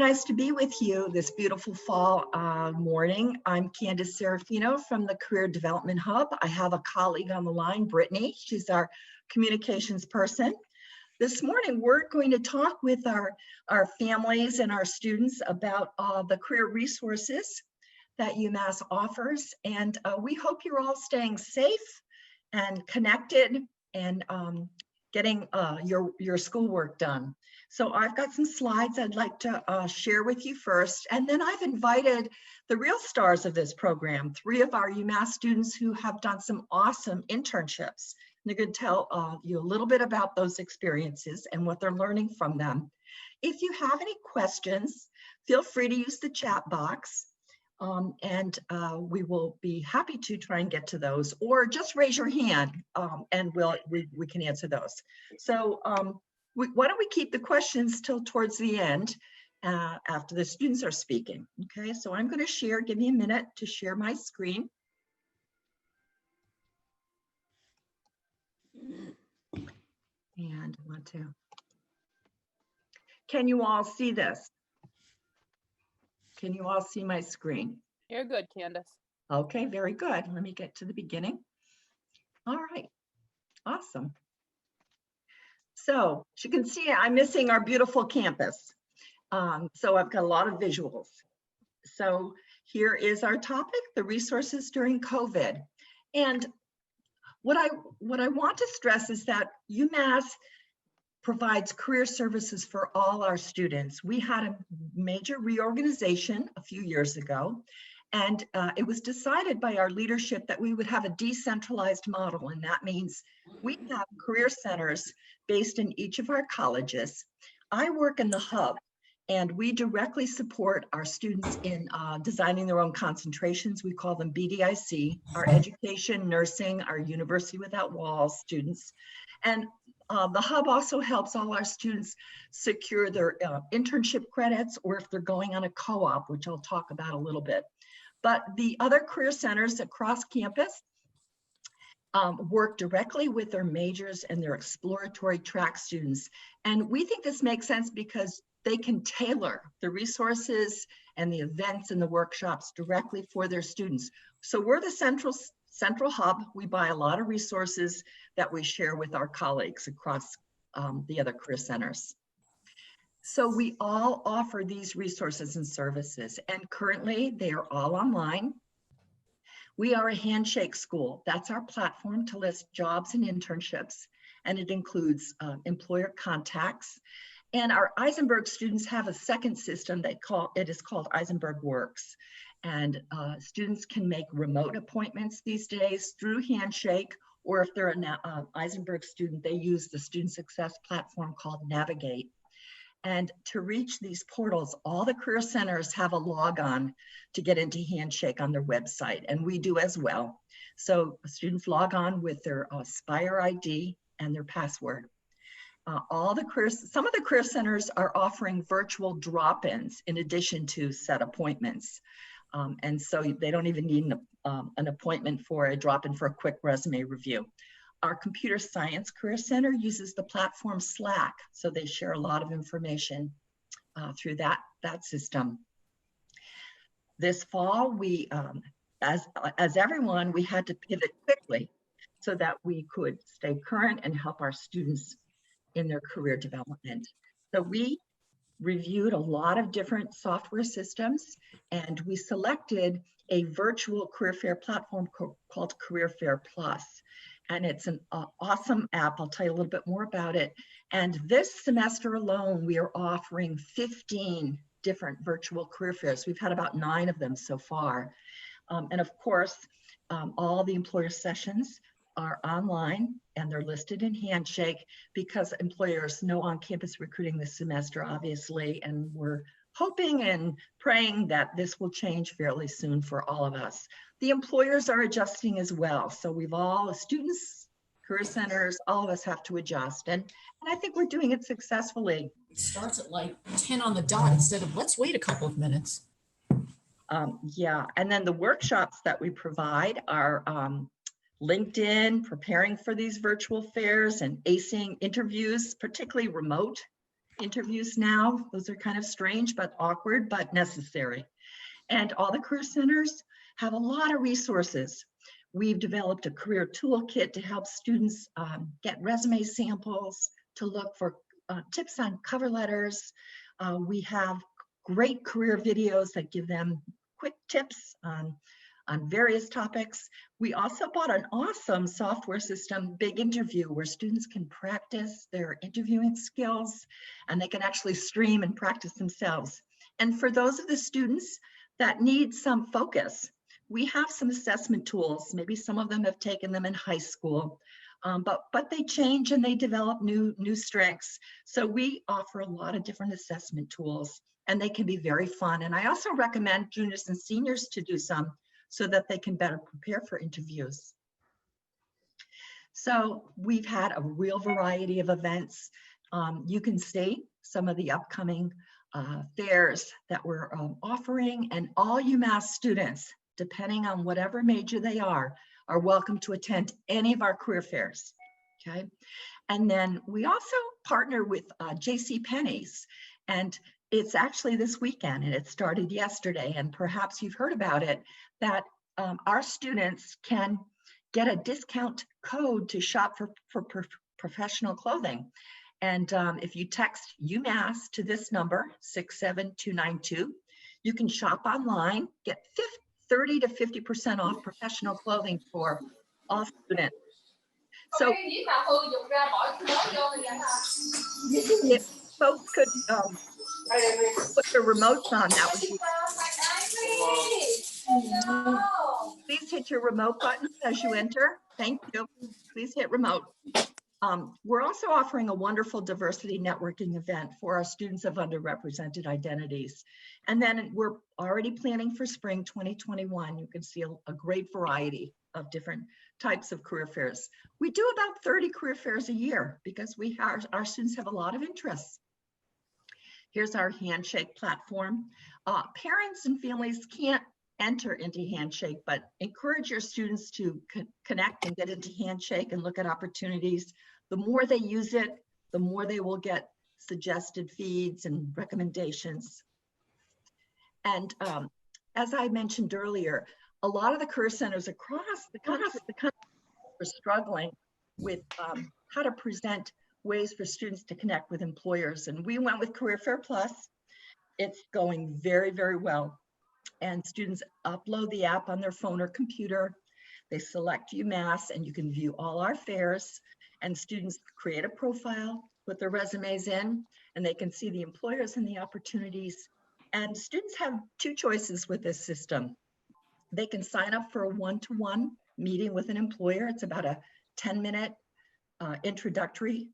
nice to be with you this beautiful fall morning. I'm Candace Serafino from the Career Development Hub. I have a colleague on the line, Brittany. She's our communications person. This morning, we're going to talk with our families and our students about the career resources that UMass offers. And we hope you're all staying safe and connected and getting your schoolwork done. So I've got some slides I'd like to share with you first. And then I've invited the real stars of this program, 3 of our UMass students who have done some awesome internships. They're going to tell you a little bit about those experiences and what they're learning from them. If you have any questions, feel free to use the chat box. And we will be happy to try and get to those, or just raise your hand and we can answer those. So why don't we keep the questions till towards the end after the students are speaking. Okay, so I'm going to share, give me a minute to share my screen. And I want to, can you all see this? Can you all see my screen? You're good, Candace. Okay, very good. Let me get to the beginning. All right, awesome. So as you can see, I'm missing our beautiful campus. So I've got a lot of visuals. So here is our topic, the resources during COVID. And what I want to stress is that UMass provides career services for all our students. We had a major reorganization a few years ago, and it was decided by our leadership that we would have a decentralized model, and that means we have career centers based in each of our colleges. I work in the hub, and we directly support our students in designing their own concentrations. We call them BDIC, our education, nursing, our University Without Walls students. And the hub also helps all our students secure their internship credits, or if they're going on a co-op, which I'll talk about a little bit. But the other career centers across campus work directly with their majors and their exploratory track students. And we think this makes sense because they can tailor the resources and the events and the workshops directly for their students. So we're the central hub. We buy a lot of resources that we share with our colleagues across the other career centers. So we all offer these resources and services, and currently they are all online. We are a Handshake school. That's our platform to list jobs and internships, and it includes employer contacts. And our Eisenberg students have a second system it is called Eisenberg Works. And students can make remote appointments these days through Handshake, or if they're an Eisenberg student, they use the student success platform called Navigate. And to reach these portals, all the career centers have a logon to get into Handshake on their website, and we do as well. So students log on with their Spire ID and their password. Some of the career centers are offering virtual drop-ins in addition to set appointments. And so they don't even need an appointment for a drop-in for a quick resume review. Our computer science career center uses the platform Slack, so they share a lot of information through that system. This fall, we, as everyone, we had to pivot quickly so that we could stay current and help our students in their career development. So we reviewed a lot of different software systems, and we selected a virtual career fair platform called Career Fair Plus. And it's an awesome app. I'll tell you a little bit more about it. And this semester alone, we are offering 15 different virtual career fairs. We've had about 9 of them so far. And of course, all the employer sessions are online and they're listed in Handshake because employers know on-campus recruiting this semester, obviously, and we're hoping and praying that this will change fairly soon for all of us. The employers are adjusting as well. So we've all, students, career centers, all of us have to adjust. And I think we're doing it successfully. It starts at like 10 on the dot instead of let's wait a couple of minutes. Yeah, and then the workshops that we provide are LinkedIn, preparing for these virtual fairs, and acing interviews, particularly remote. interviews now. Those are kind of strange, but awkward, but necessary. And all the career centers have a lot of resources. We've developed a career toolkit to help students get resume samples, to look for tips on cover letters. We have great career videos that give them quick tips on various topics. We also bought an awesome software system, Big Interview, where students can practice their interviewing skills and they can actually stream and practice themselves. And for those of the students that need some focus, we have some assessment tools. Maybe some of them have taken them in high school, but they change and they develop new strengths. So we offer a lot of different assessment tools, and they can be very fun. And I also recommend juniors and seniors to do some, so that they can better prepare for interviews. So we've had a real variety of events. You can see some of the upcoming fairs that we're offering, and all UMass students, depending on whatever major they are welcome to attend any of our career fairs, okay? And then we also partner with JCPenney's, and it's actually this weekend, and it started yesterday, and perhaps you've heard about it, that our students can get a discount code to shop for professional clothing. And if you text UMass to this number, 67292, you can shop online, get 30 to 50% off professional clothing for all students. So if folks could put their remotes on, that would be. Please hit your remote button as you enter. Thank you. Please hit remote. We're also offering a wonderful diversity networking event for our students of underrepresented identities. And then we're already planning for spring 2021. You can see a great variety of different types of career fairs. We do about 30 career fairs a year because our students have a lot of interests. Here's our Handshake platform. Parents and families can't enter into Handshake, but encourage your students to connect and get into Handshake and look at opportunities. The more they use it, the more they will get suggested feeds and recommendations. And as I mentioned earlier, a lot of the career centers across the country are struggling with how to present ways for students to connect with employers. And we went with Career Fair Plus. It's going very, very well. And students upload the app on their phone or computer. They select UMass, and you can view all our fairs. And students create a profile, put their resumes in, and they can see the employers and the opportunities. And students have two choices with this system. They can sign up for a one-to-one meeting with an employer. It's about a 10-minute introductory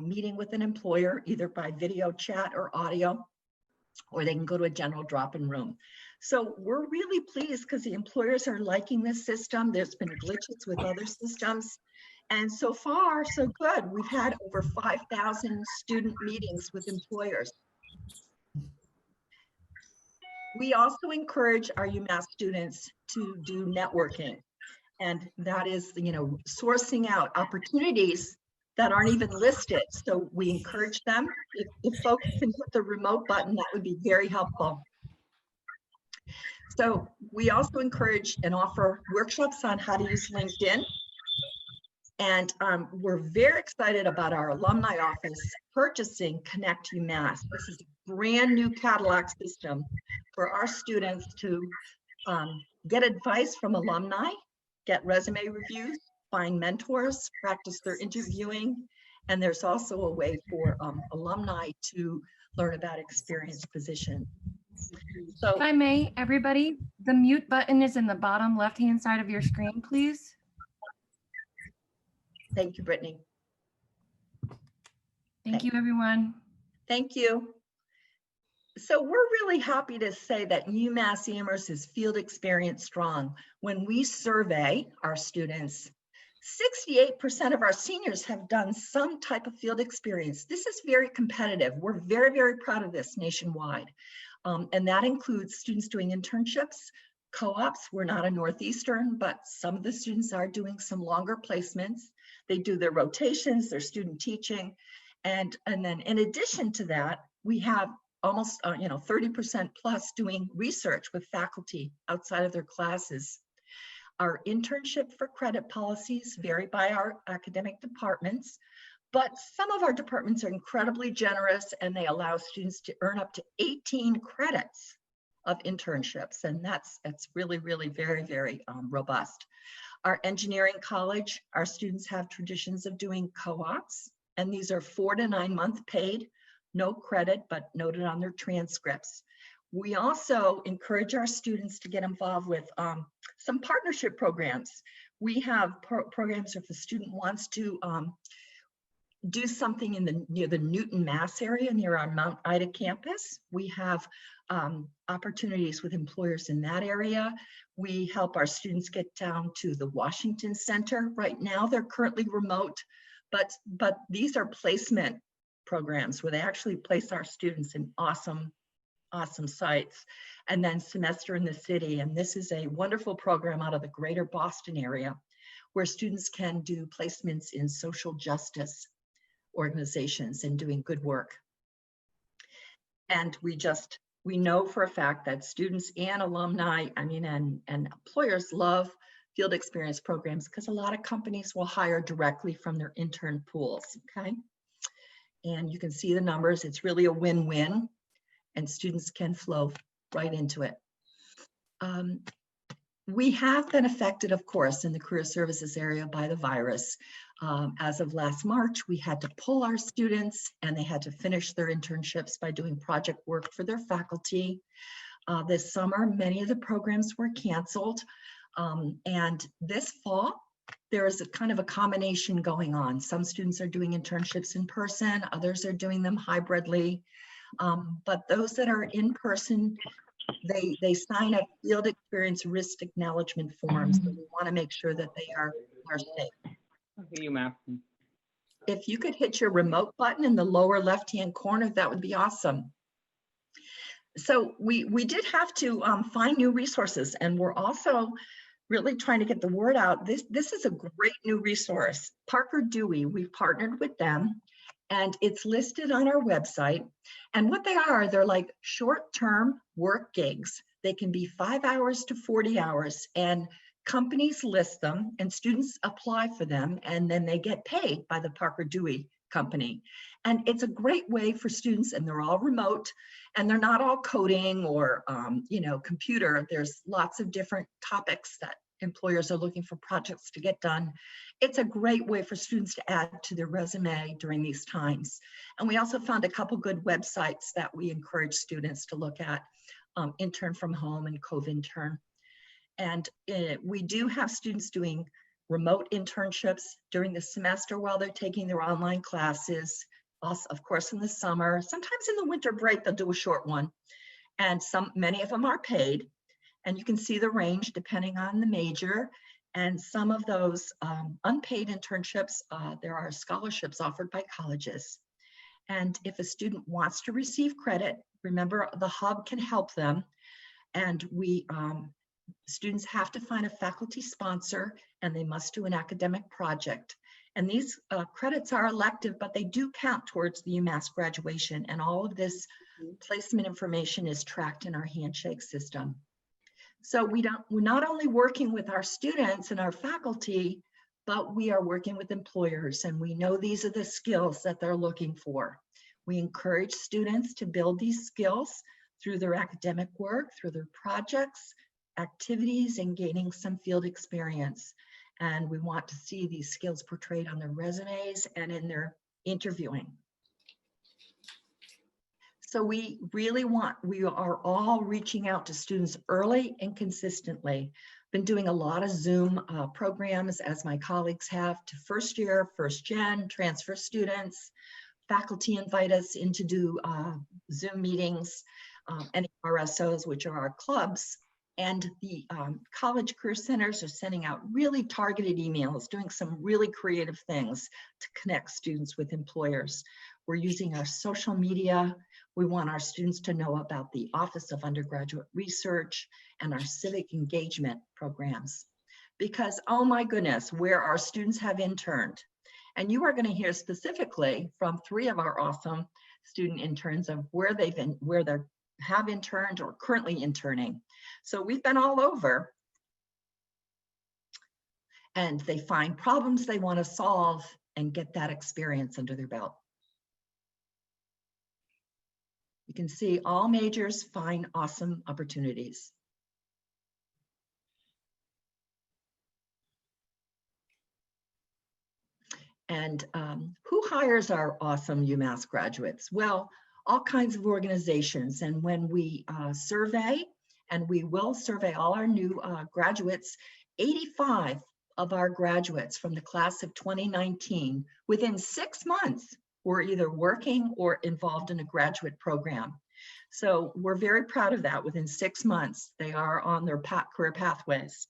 meeting with an employer, either by video chat or audio, or they can go to a general drop-in room. So we're really pleased because the employers are liking this system. There's been glitches with other systems. And so far, so good. We've had over 5,000 student meetings with employers. We also encourage our UMass students to do networking. And that is, sourcing out opportunities that aren't even listed. So we encourage them. If folks can hit the remote button, that would be very helpful. So we also encourage and offer workshops on how to use LinkedIn. And we're very excited about our alumni office purchasing Connect UMass. This is a brand new catalog system for our students to get advice from alumni, get resume reviews, find mentors, practice their interviewing. And there's also a way for alumni to learn about experienced positions. So, if I may, everybody, the mute button is in the bottom left-hand side of your screen, please. Thank you, Brittany. Thank you, everyone. Thank you. So we're really happy to say that UMass Amherst is field experience strong. When we survey our students, 68% of our seniors have done some type of field experience. This is very competitive. We're very, very proud of this nationwide. And that includes students doing internships, co-ops. We're not a Northeastern, but some of the students are doing some longer placements. They do their rotations, their student teaching. And then in addition to that, we have almost 30% plus doing research with faculty outside of their classes. Our internship for credit policies vary by our academic departments, but some of our departments are incredibly generous and they allow students to earn up to 18 credits of internships. And that's really, really very, very robust. Our engineering college, our students have traditions of doing co-ops, and these are 4 to 9 month paid, no credit, but noted on their transcripts. We also encourage our students to get involved with some partnership programs. We have programs if a student wants to do something near the Newton, Mass area, near our Mount Ida campus. We have opportunities with employers in that area. We help our students get down to the Washington Center. Right now, they're currently remote, but these are placement programs where they actually place our students in awesome sites. And then semester in the city. And this is a wonderful program out of the greater Boston area where students can do placements in social justice organizations and doing good work. And we know for a fact that students and alumni, and employers love field experience programs because a lot of companies will hire directly from their intern pools, okay? And you can see the numbers, it's really a win-win and students can flow right into it. We have been affected, of course, in the career services area by the virus. As of last March, we had to pull our students and they had to finish their internships by doing project work for their faculty. This summer, many of the programs were canceled. And this fall, there is a kind of a combination going on. Some students are doing internships in person, others are doing them hybridly. But those that are in person, they sign up field experience risk acknowledgement forms. So we want to make sure that they are safe. Okay, you, ma'am. If you could hit your remote button in the lower left-hand corner, that would be awesome. So we did have to find new resources, and we're also really trying to get the word out. This is a great new resource. Parker Dewey, we've partnered with them, and it's listed on our website. And what they are, they're like short-term work gigs. They can be 5 hours to 40 hours, and companies list them and students apply for them, and then they get paid by the Parker Dewey company. And it's a great way for students, and they're all remote, and they're not all coding or computer. There's lots of different topics that employers are looking for projects to get done. It's a great way for students to add to their resume during these times. And we also found a couple good websites that we encourage students to look at, Intern from Home and CoVIntern. And we do have students doing remote internships during the semester while they're taking their online classes. Also, of course, in the summer, sometimes in the winter break, they'll do a short one. And many of them are paid. And you can see the range depending on the major. And some of those unpaid internships, there are scholarships offered by colleges. And if a student wants to receive credit, remember the hub can help them. And students have to find a faculty sponsor and they must do an academic project. And these credits are elective, but they do count towards the UMass graduation. And all of this placement information is tracked in our Handshake system. So we're not only working with our students and our faculty, but we are working with employers, and we know these are the skills that they're looking for. We encourage students to build these skills through their academic work, through their projects, activities, and gaining some field experience. And we want to see these skills portrayed on their resumes and in their interviewing. So we are all reaching out to students early and consistently. Been doing a lot of Zoom programs, as my colleagues have, to first year, first gen, transfer students. Faculty invite us in to do Zoom meetings, and RSOs, which are our clubs. And the college career centers are sending out really targeted emails, doing some really creative things to connect students with employers. We're using our social media. We want our students to know about the Office of Undergraduate Research and our civic engagement programs. Because, oh my goodness, where our students have interned And you are going to hear specifically from 3 of our awesome student interns of where they have interned or currently interning. So we've been all over, and they find problems they want to solve and get that experience under their belt. You can see all majors find awesome opportunities. And who hires our awesome UMass graduates? Well, all kinds of organizations. And when we survey, and we will survey all our new graduates, 85 of our graduates from the class of 2019, within 6 months, were either working or involved in a graduate program. So we're very proud of that. Within 6 months, they are on their career pathways.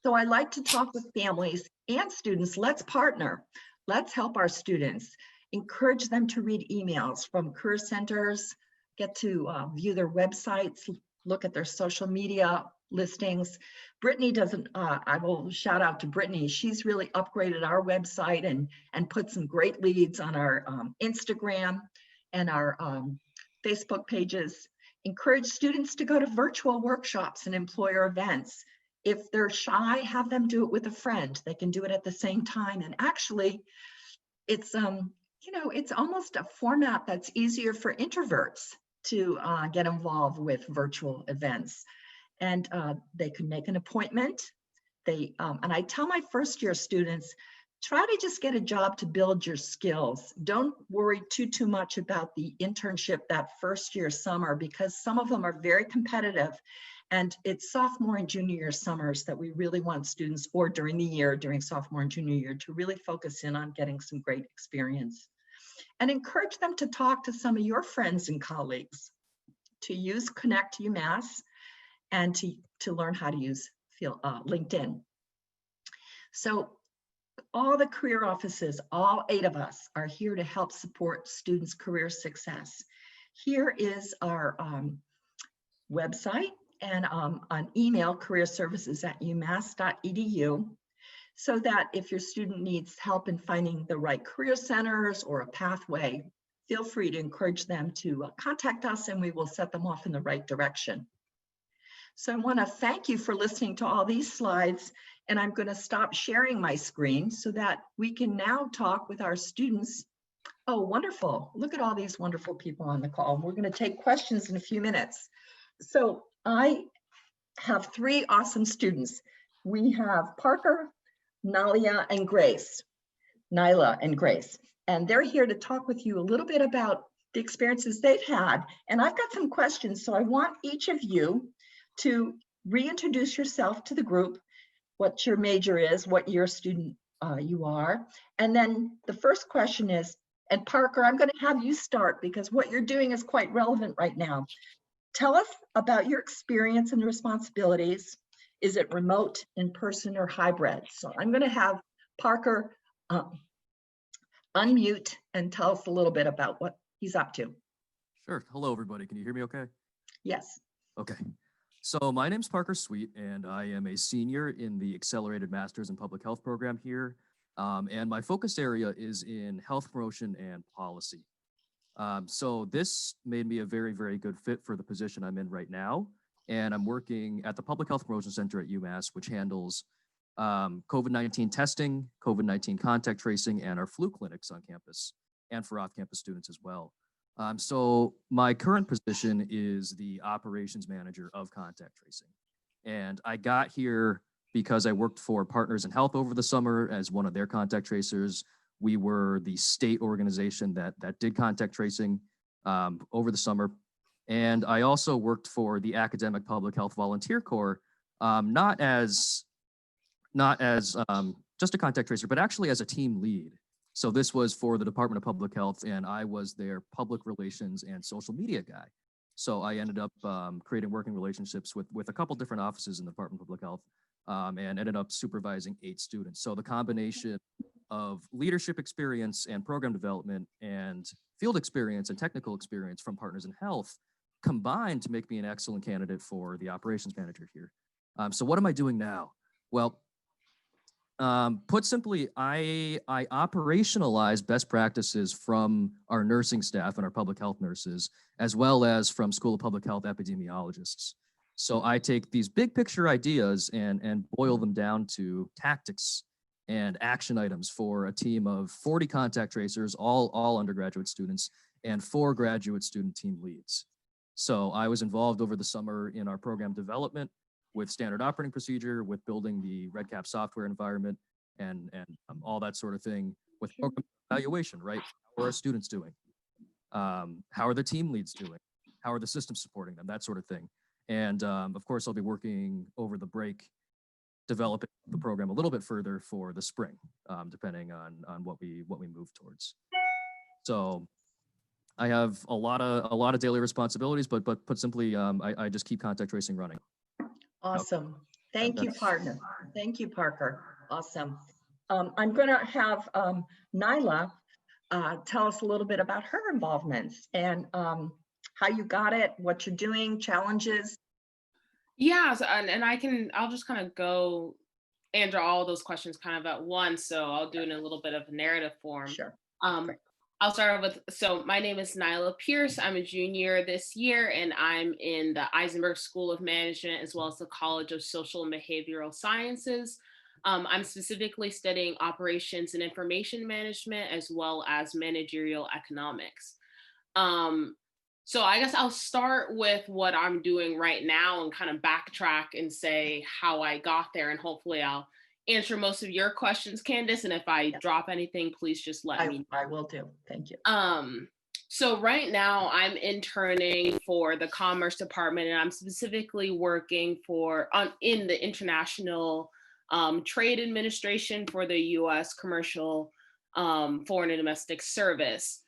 So I like to talk with families and students. Let's partner. Let's help our students. Encourage them to read emails from career centers, get to view their websites, look at their social media listings. Brittany doesn't, I will shout out to Brittany. She's really upgraded our website and put some great leads on our Instagram and our Facebook pages. Encourage students to go to virtual workshops and employer events. If they're shy, have them do it with a friend. They can do it at the same time. And actually, it's it's almost a format that's easier for introverts to get involved with virtual events. And they can make an appointment. And I tell my first year students, try to just get a job to build your skills. Don't worry too much about the internship that first year summer, because some of them are very competitive. And it's sophomore and junior year summers that we really want students, or during the year, during sophomore and junior year, to really focus in on getting some great experience. And encourage them to talk to some of your friends and colleagues, to use Connect UMass, and to learn how to use LinkedIn. So all the career offices, all 8 of us, are here to help support students' career success. Here is our website and an email, careerservices@umass.edu, so that if your student needs help in finding the right career centers or a pathway, feel free to encourage them to contact us, and we will set them off in the right direction. So I want to thank you for listening to all these slides, and I'm going to stop sharing my screen so that we can now talk with our students. Oh, wonderful. Look at all these wonderful people on the call. We're going to take questions in a few minutes. So I have 3 awesome students. We have Parker, Nyla, and Grace. Nyla and Grace. And they're here to talk with you a little bit about the experiences they've had. And I've got some questions, so I want each of you to reintroduce yourself to the group, what your major is, what year student you are. And then the first question is, and Parker, I'm going to have you start because what you're doing is quite relevant right now. Tell us about your experience and responsibilities. Is it remote, in person, or hybrid? So I'm going to have Parker unmute and tell us a little bit about what he's up to. Sure. Hello, everybody. Can you hear me okay? Yes. Okay. So my name's Parker Sweet, and I am a senior in the Accelerated Masters in Public Health program here. And my focus area is in health promotion and policy. So this made me a very, very good fit for the position I'm in right now. And I'm working at the Public Health Promotion Center at UMass, which handles COVID-19 testing, COVID-19 contact tracing, and our flu clinics on campus, and for off-campus students as well. So my current position is the operations manager of contact tracing. And I got here because I worked for Partners in Health over the summer as one of their contact tracers. We were the state organization that did contact tracing over the summer. And I also worked for the Academic Public Health Volunteer Corps, not as just a contact tracer, but actually as a team lead. So this was for the Department of Public Health, and I was their public relations and social media guy. So I ended up creating working relationships with a couple different offices in the Department of Public Health, and ended up supervising 8 students. So the combination of leadership experience and program development and field experience and technical experience from Partners in Health combined to make me an excellent candidate for the operations manager here. So what am I doing now? Well, Put simply, I operationalize best practices from our nursing staff and our public health nurses, as well as from School of Public Health epidemiologists. So I take these big picture ideas and boil them down to tactics and action items for a team of 40 contact tracers, all undergraduate students, and 4 graduate student team leads. So I was involved over the summer in our program development with standard operating procedure, with building the REDCap software environment, and all that sort of thing, with program evaluation, right? How are our students doing? How are the team leads doing? How are the systems supporting them? That sort of thing. And of course, I'll be working over the break, developing the program a little bit further for the spring, depending on what we move towards. So I have a lot of daily responsibilities, but put simply, I just keep contact tracing running. Awesome. Thank you, partner. Thank you, Parker. Awesome. I'm going to have Nyla tell us a little bit about her involvements and how you got it, what you're doing, challenges. Yeah, so, and I'll just kind of go answer all those questions kind of at once. So I'll do it in a little bit of a narrative form. Sure. Great. I'll start with, so my name is Nyla Pierce. I'm a junior this year, and I'm in the Eisenberg School of Management, as well as the College of Social and Behavioral Sciences. I'm specifically studying operations and information management, as well as managerial economics. So I guess I'll start with what I'm doing right now and kind of backtrack and say how I got there, and hopefully I'll answer most of your questions, Candace. And if I drop anything, please just let me know. I will do. Thank you. So right now I'm interning for the Commerce Department, and I'm specifically working in the International Trade Administration for the U.S. Commercial Foreign and Domestic Service.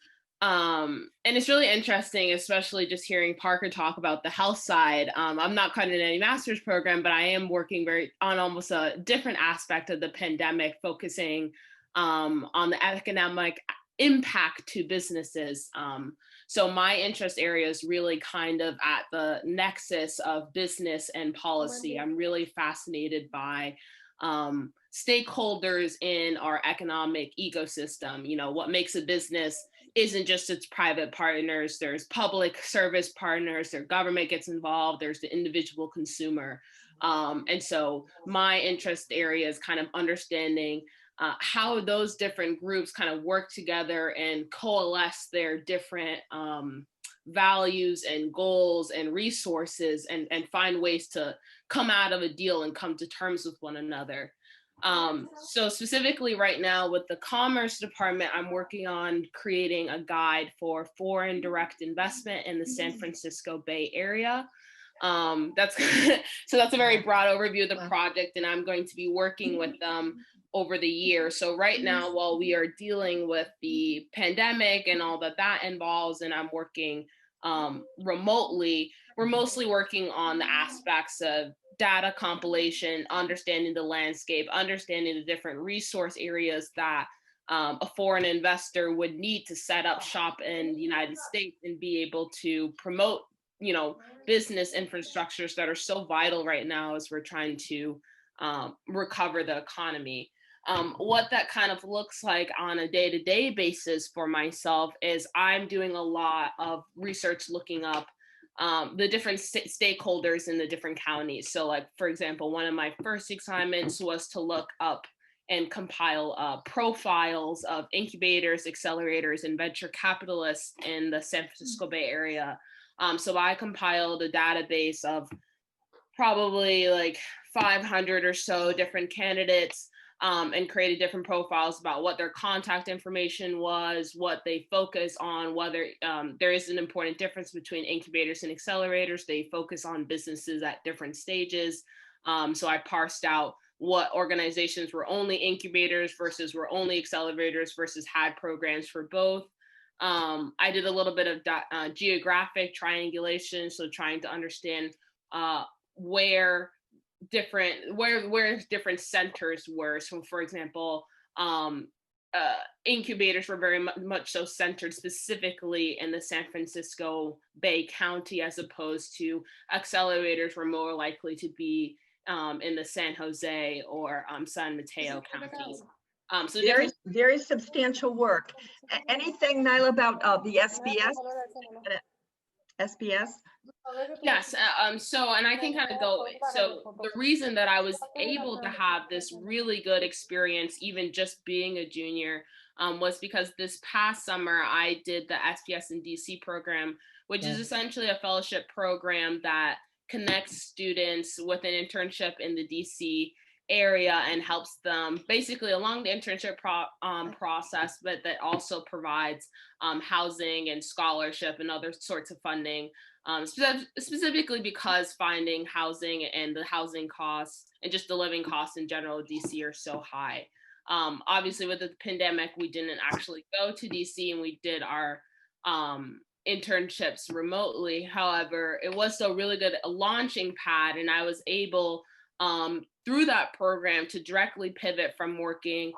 And it's really interesting, especially just hearing Parker talk about the health side. I'm not cutting in any master's program, but I am working on almost a different aspect of the pandemic, focusing on the economic impact to businesses. So my interest area is really kind of at the nexus of business and policy. I'm really fascinated by stakeholders in our economic ecosystem. You know, what makes a business isn't just its private partners. There's public service partners, their government gets involved, there's the individual consumer. And so my interest area is kind of understanding how those different groups kind of work together and coalesce their different values and goals and resources and find ways to come out of a deal and come to terms with one another. So specifically right now with the Commerce Department, I'm working on creating a guide for foreign direct investment in the San Francisco Bay Area. That's a very broad overview of the project, and I'm going to be working with them over the year. So right now, while we are dealing with the pandemic and all that involves, and I'm working remotely, we're mostly working on the aspects of data compilation, understanding the landscape, understanding the different resource areas that a foreign investor would need to set up shop in the United States and be able to promote, you know, business infrastructures that are so vital right now as we're trying to recover the economy. What that kind of looks like on a day-to-day basis for myself is I'm doing a lot of research looking up the different stakeholders in the different counties. So like, for example, one of my first assignments was to look up and compile profiles of incubators, accelerators, and venture capitalists in the San Francisco Bay Area. So I compiled a database of probably like 500 or so different candidates and created different profiles about what their contact information was, what they focus on, whether there is an important difference between incubators and accelerators. They focus on businesses at different stages. So I parsed out what organizations were only incubators versus were only accelerators versus had programs for both. I did a little bit of geographic triangulation, so trying to understand where different centers were. So for example, incubators were very much so centered specifically in the San Francisco Bay County, as opposed to accelerators were more likely to be in the San Jose or San Mateo counties. So Very, definitely, very substantial work. Anything, Nyla, about the SBS? yes. So, and I can kind of go. So the reason that I was able to have this really good experience, even just being a junior, was because this past summer I did the SBS in DC program, which is essentially a fellowship program that connects students with an internship in the DC area and helps them basically along the internship process, but that also provides housing and scholarship and other sorts of funding, specifically because finding housing and the housing costs and just the living costs in general of DC are so high. Obviously, with the pandemic, we didn't actually go to DC and we did our internships remotely. However, it was still really good a launching pad, and I was able through that program to directly pivot from working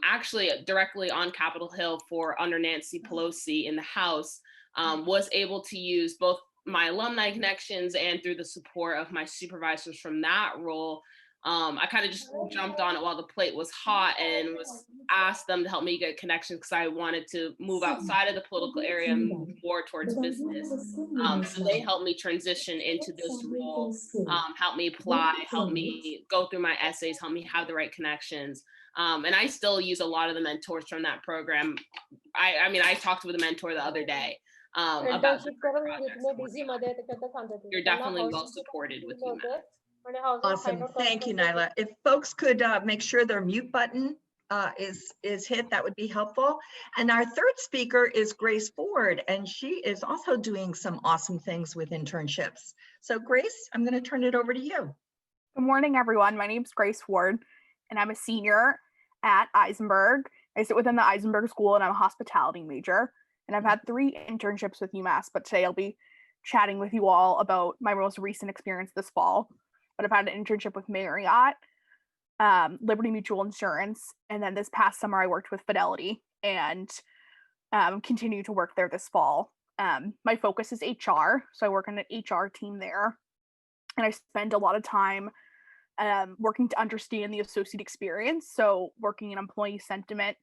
actually directly on Capitol Hill for under Nancy Pelosi in the House, was able to use both my alumni connections and through the support of my supervisors from that role. I kind of just jumped on it while the plate was hot and was asked them to help me get connections because I wanted to move outside of the political area and move more towards business. So they helped me transition into this role, help me apply, help me go through my essays, help me have the right connections. And I still use a lot of the mentors from that program. I mean, I talked with a mentor the other day about different projects I'm working on. You're definitely well supported with UMass. Awesome. Thank you, Nyla. If folks could make sure their mute button is hit, that would be helpful. And our third speaker is Grace Ford, and she is also doing some awesome things with internships. So Grace, I'm going to turn it over to you. Good morning, everyone. My name is Grace Ward, and I'm a senior at Eisenberg. I sit within the Eisenberg School, and I'm a hospitality major. And I've had 3 internships with UMass, but today I'll be chatting with you all about my most recent experience this fall. But I've had an internship with Marriott, Liberty Mutual Insurance, and then this past summer I worked with Fidelity and continue to work there this fall. My focus is HR, so I work on an HR team there, and I spend a lot of time working to understand the associate experience, so working in employee sentiment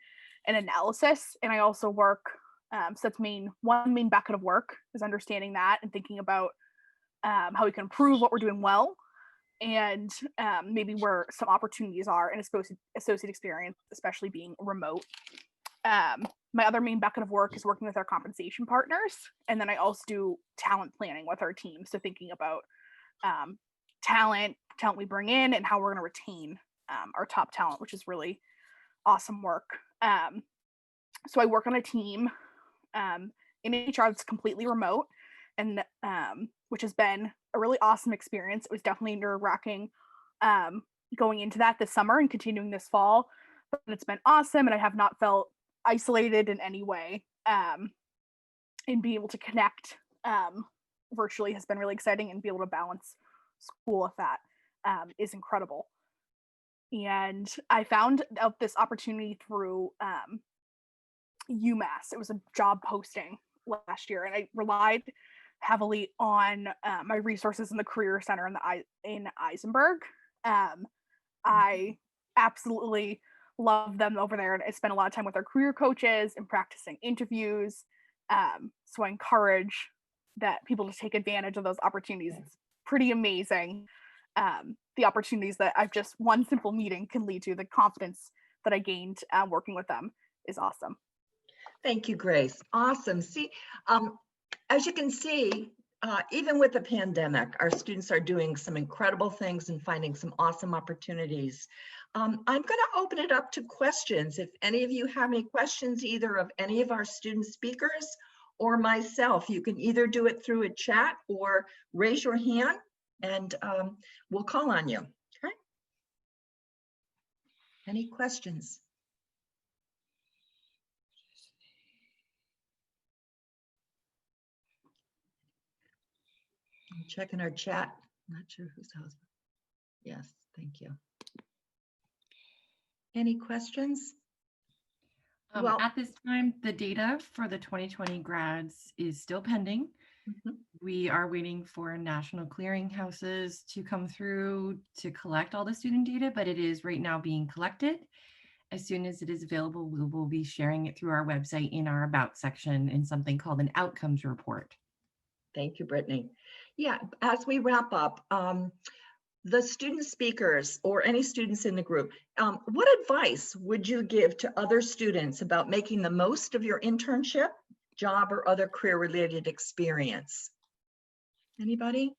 and analysis. And I also work, so that's one main bucket of work is understanding that and thinking about how we can improve what we're doing well, and maybe where some opportunities are in associate experience, especially being remote. My other main bucket of work is working with our compensation partners, and then I also do talent planning with our team, so thinking about talent we bring in and how we're going to retain our top talent, which is really awesome work. So I work on a team in HR that's completely remote, and which has been a really awesome experience. It was definitely nerve-wracking going into that this summer and continuing this fall, but it's been awesome, and I have not felt isolated in any way. And being able to connect virtually has been really exciting, and be able to balance school with that is incredible. And I found out this opportunity through UMass. It was a job posting last year, and I relied heavily on my resources in the Career Center in Eisenberg. I absolutely love them over there, and I spend a lot of time with our career coaches and practicing interviews. So I encourage that people to take advantage of those opportunities. It's pretty amazing. The opportunities that I've just one simple meeting can lead to, the confidence that I gained working with them is awesome. Thank you, Grace. Awesome. See, as you can see, even with the pandemic, our students are doing some incredible things and finding some awesome opportunities. I'm going to open it up to questions. If any of you have any questions, either of any of our student speakers or myself, you can either do it through a chat or raise your hand, and we'll call on you. Okay? Any questions? I'm checking our chat. Not sure whose husband. Yes, thank you. Any questions? Well, At this time, the data for the 2020 grads is still pending. Mhm. We are waiting for national clearinghouses to come through to collect all the student data, but it is right now being collected. As soon as it is available, we will be sharing it through our website in our About section in something called an Outcomes Report. Thank you, Brittany. Yeah, as we wrap up, the student speakers or any students in the group, what advice would you give to other students about making the most of your internship, job, or other career-related experience? Anybody?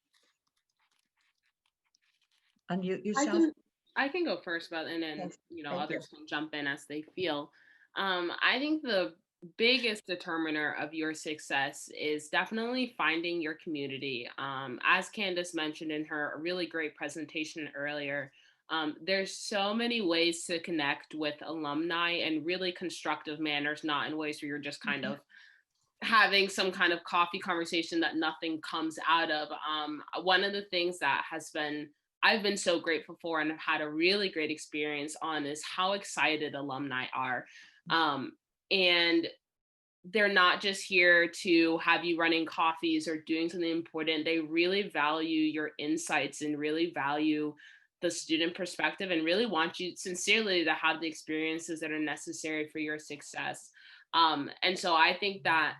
Unmute yourself. I can go first, but and then Thanks. you know Thank you. others can jump in as they feel. I think the biggest determiner of your success is definitely finding your community. As Candace mentioned in her really great presentation earlier, there's so many ways to connect with alumni in really constructive manners, not in ways where you're just kind of having some kind of coffee conversation that nothing comes out of. One of the things that I've been so grateful for and have had a really great experience on is how excited alumni are. And they're not just here to have you running coffees or doing something important. They really value your insights and really value the student perspective and really want you sincerely to have the experiences that are necessary for your success. And so I think that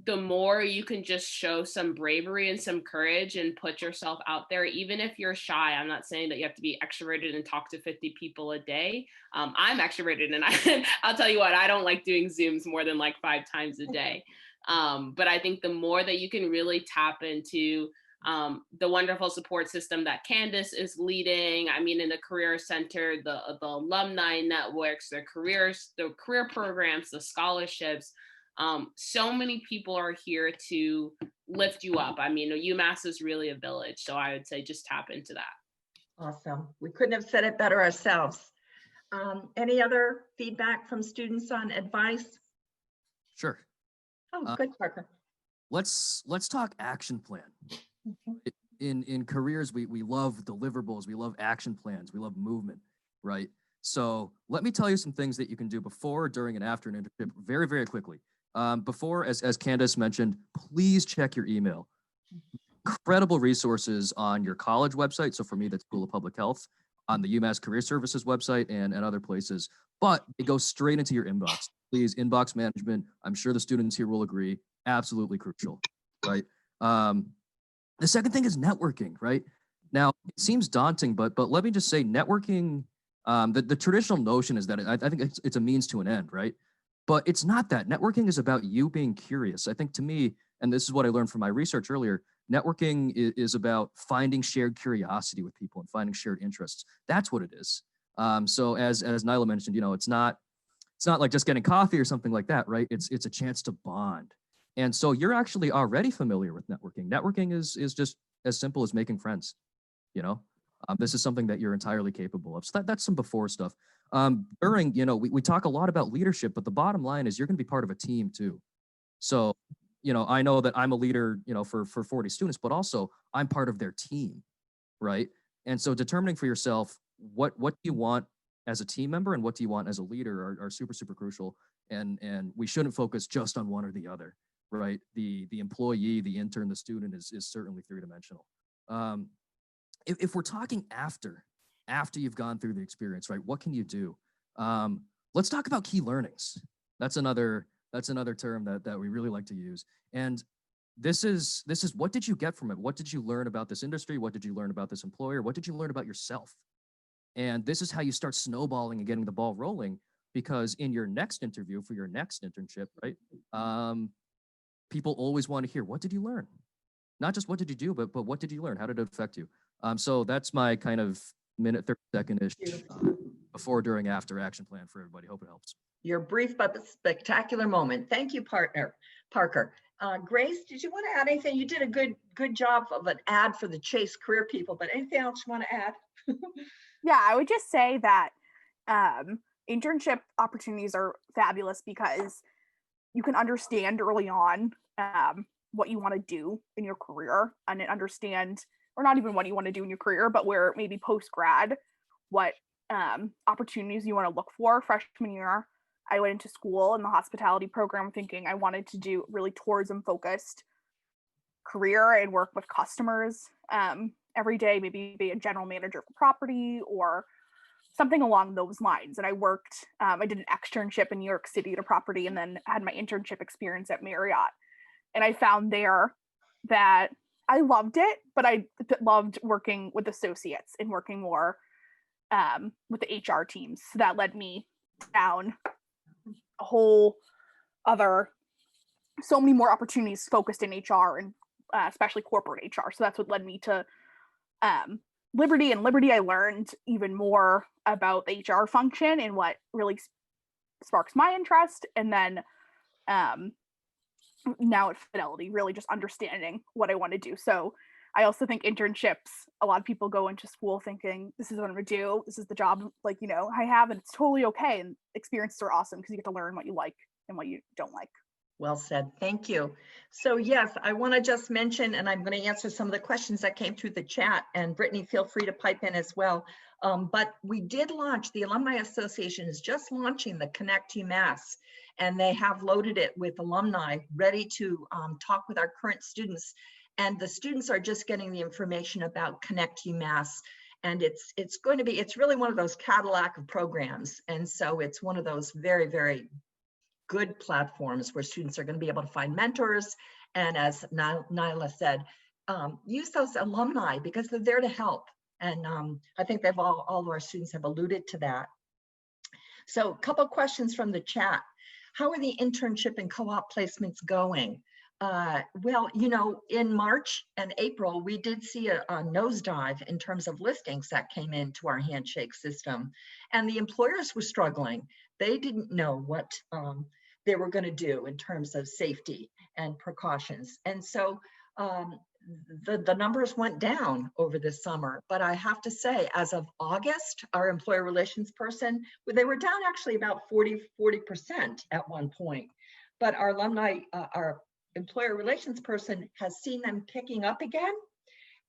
the more you can just show some bravery and some courage and put yourself out there, even if you're shy. I'm not saying that you have to be extroverted and talk to 50 people a day. I'm extroverted and I'll tell you what, I don't like doing Zooms more than like 5 times a day. But I think the more that you can really tap into the wonderful support system that Candace is leading. I mean, in the Career Center, the alumni networks, the career programs, the scholarships, so many people are here to lift you up. I mean, UMass is really a village. So I would say just tap into that. Awesome. We couldn't have said it better ourselves. Any other feedback from students on advice? Sure. Oh, good, Parker. Let's talk action plan. Mhm. In careers, we love deliverables, we love action plans, we love movement, right? So let me tell you some things that you can do before, during, and after an internship very, very quickly. Before, as Candace mentioned, please check your email. Incredible resources on your college website. So for me, that's School of Public Health, on the UMass Career Services website and other places, but it goes straight into your inbox. Please, inbox management, I'm sure the students here will agree, absolutely crucial, right? The second thing is networking, right? Now, it seems daunting, but let me just say networking, the traditional notion is that I think it's a means to an end, right? But it's not that. Networking is about you being curious. I think to me, and this is what I learned from my research earlier, networking is about finding shared curiosity with people and finding shared interests. That's what it is. So as Nyla mentioned, it's not like just getting coffee or something like that, right? It's a chance to bond. And so you're actually already familiar with networking. Networking is just as simple as making friends, This is something that you're entirely capable of. So that's some before stuff. During, we talk a lot about leadership, but the bottom line is you're going to be part of a team too. So, I know that I'm a leader, for 40 students, but also I'm part of their team, right? And so determining for yourself what do you want as a team member and what do you want as a leader are super, super crucial. And we shouldn't focus just on one or the other, right? The employee, the intern, the student is certainly three-dimensional. If we're talking after you've gone through the experience, right? What can you do? Let's talk about key learnings. That's another term that we really like to use. And this is what did you get from it? What did you learn about this industry? What did you learn about this employer? What did you learn about yourself? And this is how you start snowballing and getting the ball rolling, because in your next interview for your next internship, right? People always want to hear, what did you learn? Not just what did you do, but what did you learn? How did it affect you? So that's my kind of minute, 30-second-ish before, during, after action plan for everybody. Hope it helps. Your brief but spectacular moment. Thank you, Parker. Grace, did you want to add anything? You did a good job of an ad for the Chase career people, but anything else you want to add? Yeah, I would just say that internship opportunities are fabulous because you can understand early on what you want to do in your career and understand, or not even what you want to do in your career, but where maybe post-grad, what opportunities you want to look for. Freshman year, I went into school in the hospitality program thinking I wanted to do really tourism focused career and work with customers every day, maybe be a general manager for property or something along those lines. And I worked, I did an externship in New York City at a property and then had my internship experience at Marriott. And I found there that I loved it, but I loved working with associates and working more with the HR teams. So that led me down a whole other, so many more opportunities focused in HR and especially corporate HR. So that's what led me to Liberty. And Liberty, I learned even more about the HR function and what really sparks my interest. And then now at Fidelity, really just understanding what I want to do. So I also think internships, a lot of people go into school thinking, this is what I'm going to do. This is the job, like, you know, I have, and it's totally okay. And experiences are awesome because you get to learn what you like and what you don't like. Well said. Thank you. So yes, I want to just mention, and I'm going to answer some of the questions that came through the chat, and Brittany, feel free to pipe in as well. But we did launch, the Alumni Association is just launching the Connect UMass, and they have loaded it with alumni ready to talk with our current students. And the students are just getting the information about Connect UMass. And it's going to be, it's really one of those Cadillac of programs. And so it's one of those very, very good platforms where students are going to be able to find mentors. And as Nyla said, use those alumni because they're there to help. And I think they've all of our students have alluded to that. So a couple of questions from the chat. How are the internship and co-op placements going? Well, you know, in March and April, we did see a nosedive in terms of listings that came into our Handshake system, and the employers were struggling. They didn't know what they were going to do in terms of safety and precautions. And so the numbers went down over the summer. But I have to say, as of August, our employer relations person, they were down actually about 40% at one point. But our alumni, our employer relations person has seen them picking up again.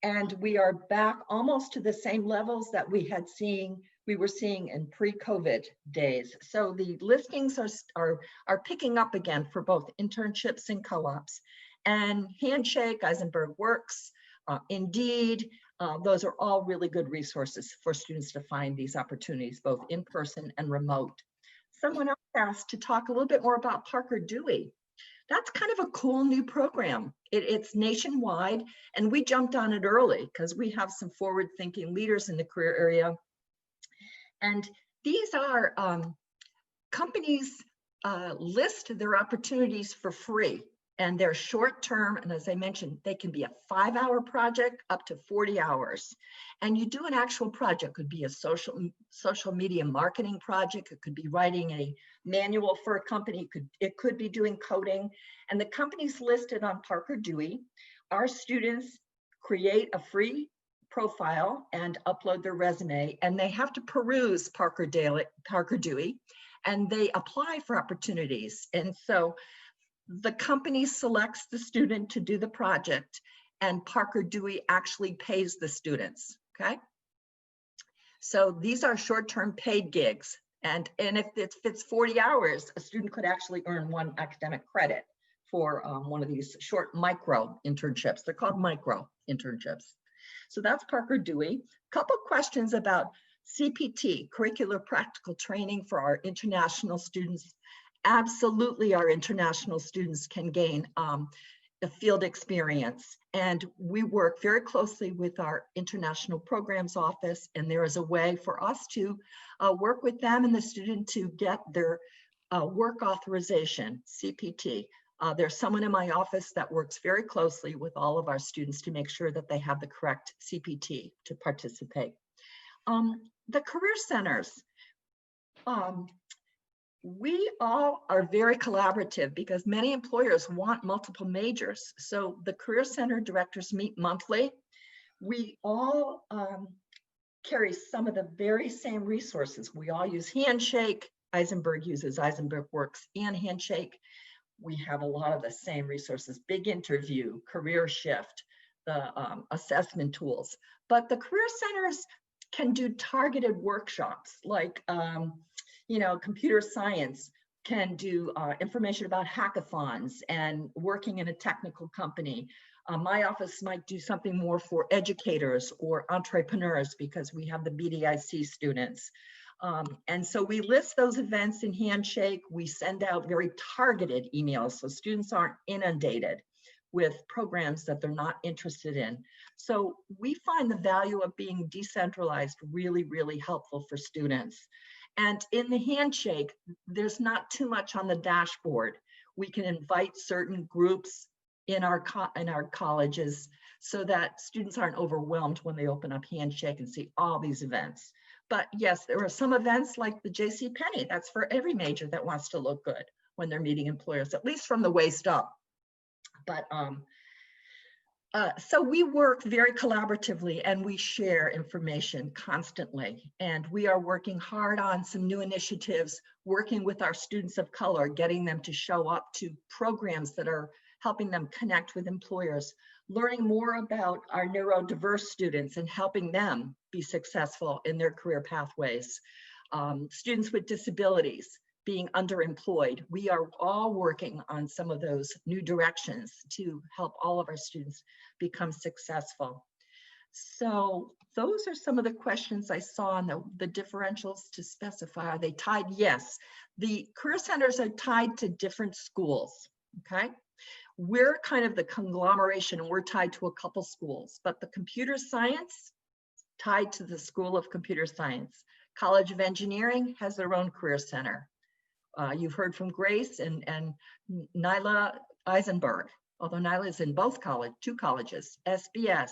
And we are back almost to the same levels that we were seeing in pre-COVID days. So the listings are picking up again for both internships and co-ops. And Handshake, Eisenberg Works, Indeed, those are all really good resources for students to find these opportunities, both in person and remote. Someone else asked to talk a little bit more about Parker Dewey. That's kind of a cool new program. It's nationwide, and we jumped on it early because we have some forward-thinking leaders in the career area. And these are companies list their opportunities for free, and they're short-term. And as I mentioned, they can be a 5-hour project up to 40 hours. And you do an actual project. It could be a social media marketing project. It could be writing a manual for a company. It could be doing coding. And the companies listed on Parker Dewey, our students create a free profile and upload their resume, and they have to peruse Parker Dewey, and they apply for opportunities. And so the company selects the student to do the project, and Parker Dewey actually pays the students, okay? So these are short-term paid gigs. And if it's 40 hours, a student could actually earn 1 academic credit for one of these short micro internships. They're called micro internships. So that's Parker Dewey. Couple questions about CPT, curricular practical training for our international students. Absolutely, our international students can gain a field experience. And we work very closely with our international programs office, and there is a way for us to work with them and the student to get their work authorization, CPT. There's someone in my office that works very closely with all of our students to make sure that they have the correct CPT to participate. The career centers. We all are very collaborative because many employers want multiple majors. So the Career Center directors meet monthly. We all carry some of the very same resources. We all use Handshake. Eisenberg uses Eisenberg Works and Handshake. We have a lot of the same resources, Big Interview, Career Shift, the assessment tools. But the career centers can do targeted workshops like you know, computer science can do information about hackathons and working in a technical company. My office might do something more for educators or entrepreneurs because we have the BDIC students. And so we list those events in Handshake. We send out very targeted emails so students aren't inundated with programs that they're not interested in. So we find the value of being decentralized really, really helpful for students. And in the Handshake, there's not too much on the dashboard. We can invite certain groups in our colleges so that students aren't overwhelmed when they open up Handshake and see all these events. But yes, there are some events like the JCPenney. That's for every major that wants to look good when they're meeting employers, at least from the waist up. But so we work very collaboratively and we share information constantly. And we are working hard on some new initiatives, working with our students of color, getting them to show up to programs that are helping them connect with employers, learning more about our neurodiverse students and helping them be successful in their career pathways. Students with disabilities being underemployed. We are all working on some of those new directions to help all of our students become successful. So those are some of the questions I saw on the differentials to specify. Are they tied? Yes. The career centers are tied to different schools, okay? We're kind of the conglomeration and we're tied to a couple schools, but the computer science tied to the School of Computer Science. College of Engineering has their own career center. You've heard from Grace and Nyla Eisenberg, although Nyla is in both two colleges, SBS,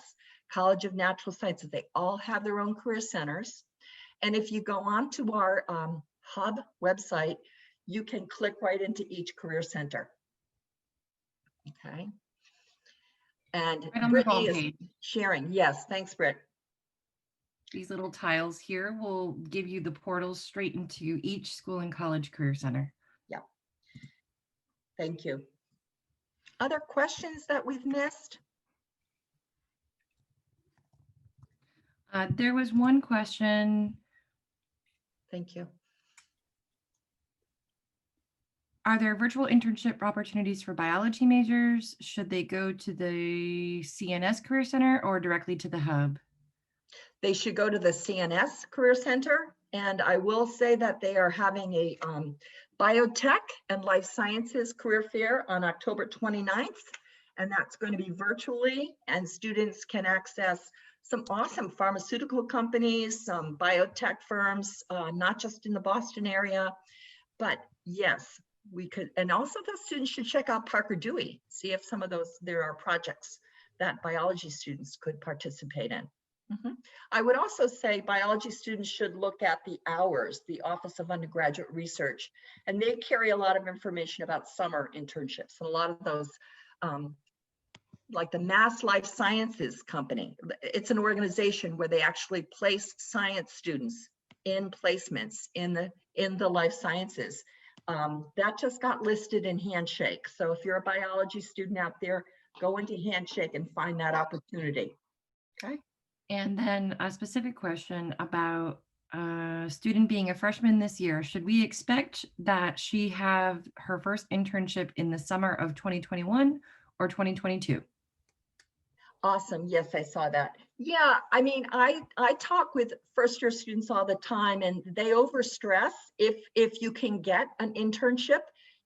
College of Natural Sciences, they all have their own career centers. And if you go on to our hub website, you can click right into each career center. Okay. And Right on the Brittany is homepage. sharing. Yes, thanks, Britt. These little tiles here will give you the portals straight into each school and college career center. Yeah. Thank you. Other questions that we've missed? There was one question. Thank you. Are there virtual internship opportunities for biology majors? Should they go to the CNS Career Center or directly to the hub? They should go to the CNS Career Center. And I will say that they are having a biotech and life sciences career fair on October 29th. And that's going to be virtually, and students can access some awesome pharmaceutical companies, some biotech firms, not just in the Boston area, but yes, we could. And also the students should check out Parker Dewey, see if some of those, there are projects that biology students could participate in. I would also say biology students should look at the hours, the Office of Undergraduate Research, and they carry a lot of information about summer internships. And a lot of those, like the Mass Life Sciences Company, it's an organization where they actually place science students in placements in the life sciences. That just got listed in Handshake. So if you're a biology student out there, go into Handshake and find that opportunity. Okay. And then a specific question about a student being a freshman this year. Should we expect that she have her first internship in the summer of 2021 or 2022? Awesome. Yes, I saw that. Yeah, I mean, I talk with first year students all the time and they overstress. If you can get an internship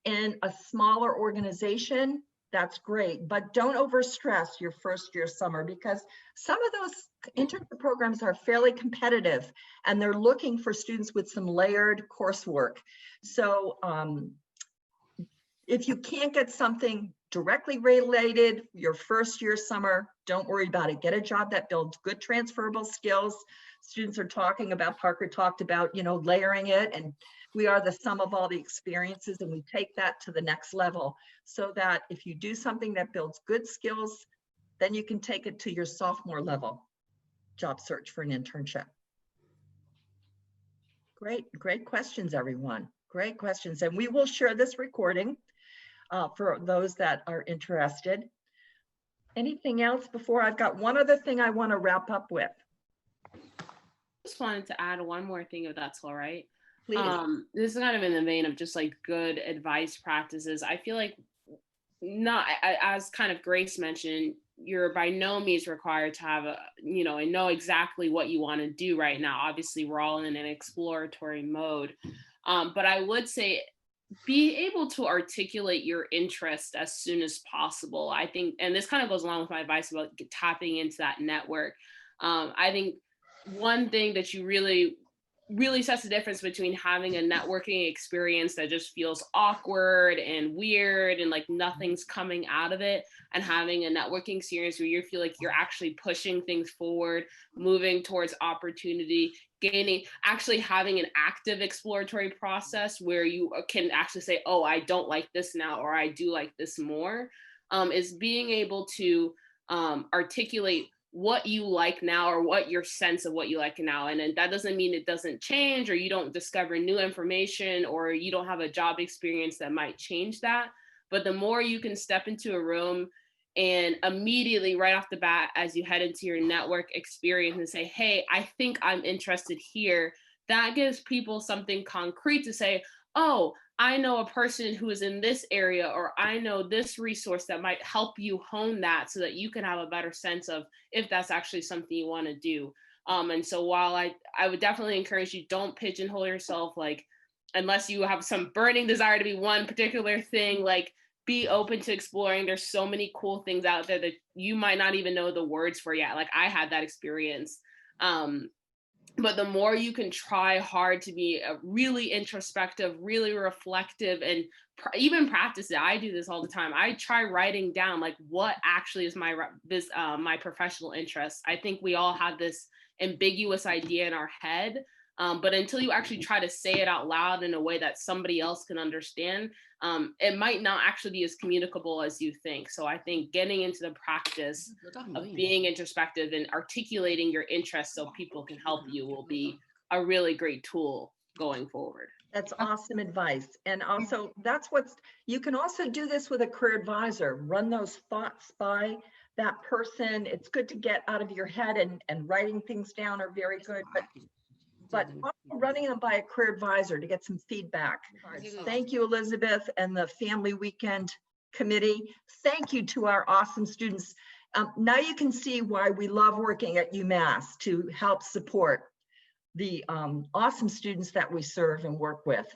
in a smaller organization, that's great, but don't overstress your first year summer because some of those internship programs are fairly competitive and they're looking for students with some layered coursework. So if you can't get something directly related your first year summer, don't worry about it. Get a job that builds good transferable skills. Students are talking about, Parker talked about, layering it, and we are the sum of all the experiences and we take that to the next level so that if you do something that builds good skills, then you can take it to your sophomore level job search for an internship. Great questions, everyone. Great questions. And we will share this recording for those that are interested. Anything else before? I've got one other thing I want to wrap up with. Just wanted to add one more thing, if that's all right. Please. This is kind of in the vein of just like good advice practices. I feel like not, as kind of Grace mentioned, you're by no means required to have a, and know exactly what you want to do right now. Obviously, we're all in an exploratory mode. But I would say be able to articulate your interest as soon as possible. I think, and this kind of goes along with my advice about tapping into that network. I think one thing that you really sets the difference between having a networking experience that just feels awkward and weird and like nothing's coming out of it, and having a networking experience where you feel like you're actually pushing things forward, moving towards opportunity, actually having an active exploratory process where you can actually say, oh, I don't like this now, or I do like this more, is being able to articulate what you like now, or what your sense of what you like now. And that doesn't mean it doesn't change, or you don't discover new information, or you don't have a job experience that might change that. But the more you can step into a room and immediately right off the bat, as you head into your network experience and say, hey, I think I'm interested here, that gives people something concrete to say, oh, I know a person who is in this area, or I know this resource that might help you hone that, so that you can have a better sense of if that's actually something you want to do. And so while I would definitely encourage you, don't pigeonhole yourself, like, unless you have some burning desire to be one particular thing, like, be open to exploring. There's so many cool things out there that you might not even know the words for yet. Like, I had that experience. But the more you can try hard to be really introspective, really reflective, and even practice it. I do this all the time. I try writing down like what actually is my professional interest. I think we all have this ambiguous idea in our head, but until you actually try to say it out loud in a way that somebody else can understand, it might not actually be as communicable as you think. So I think getting into the practice of being introspective and articulating your interests so people can help you will be a really great tool going forward. That's awesome advice. And also you can also do this with a career advisor. Run those thoughts by that person. It's good to get out of your head, and writing things down are very good, but also running them by a career advisor to get some feedback. Thank you, Elizabeth, and the Family Weekend Committee. Thank you to our awesome students. Now you can see why we love working at UMass, to help support the awesome students that we serve and work with.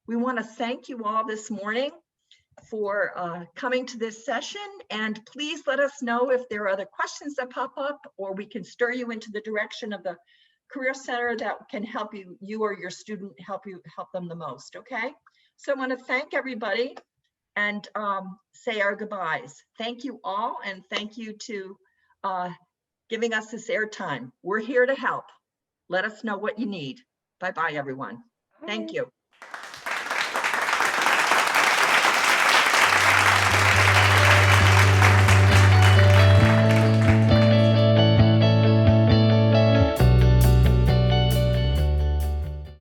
We want to thank you all this morning for coming to this session, and please let us know if there are other questions that pop up, or we can stir you into the direction of the Career Center that can help you or your student help them the most. Okay, so I want to thank everybody and say our goodbyes. Thank you all, and thank you to giving us this airtime. We're here to help. Let us know what you need. Bye-bye, everyone. Thank you.